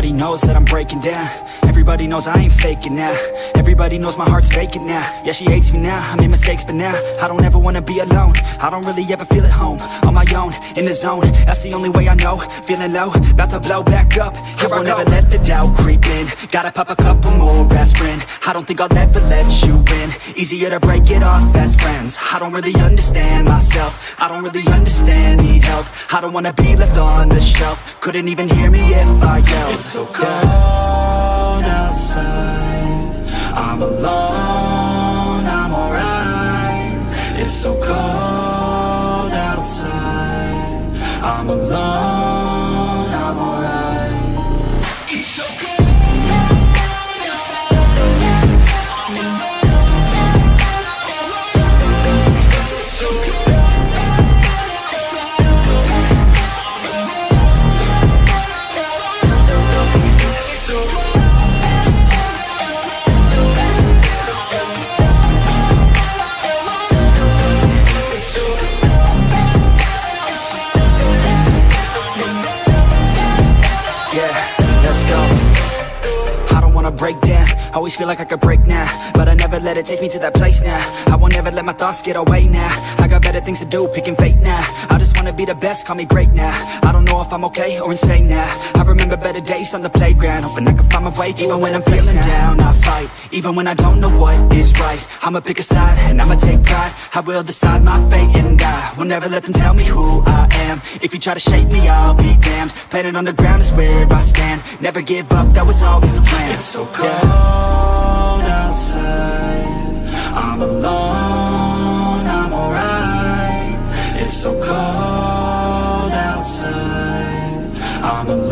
Everybody knows that I'm breaking down. Everybody knows I ain't faking now. Everybody knows my heart's vacant now. Yeah, she hates me now, I made mistakes but now I don't ever wanna be alone. I don't really ever feel at home. On my own, in the zone, that's the only way I know. Feeling low, about to blow back up. Here I won't ever let the doubt creep in. Gotta pop a couple more aspirin. I don't think I'll ever let you in. Easier to break it off as friends. I don't really understand myself. I don't really understand, need help. I don't wanna be left on the shelf. Couldn't even hear me if I yelled. It's so cold outside, I'm alone, I'm alright. It's so cold outside, I'm alone, I'm alright. It's so cold. Break down, always feel like I could break now, but I never let it take me to that place now. I won't ever let my thoughts get away now. I got better things to do, picking fate now. I just wanna be the best, call me great now. I don't know if I'm okay or insane now. I remember better days on the playground, hoping I can find my way even when I'm feeling down. I fight, even when I don't know what is right. I'ma pick a side, and I'ma take pride. I will decide my fate, and I will never let them tell me who I am. If you try to shape me, I'll be damned. Planet on the ground is where I stand. Never give up, that was always the plan. It's so cold outside, I'm alone, I'm alright. It's so cold outside, I'm alone.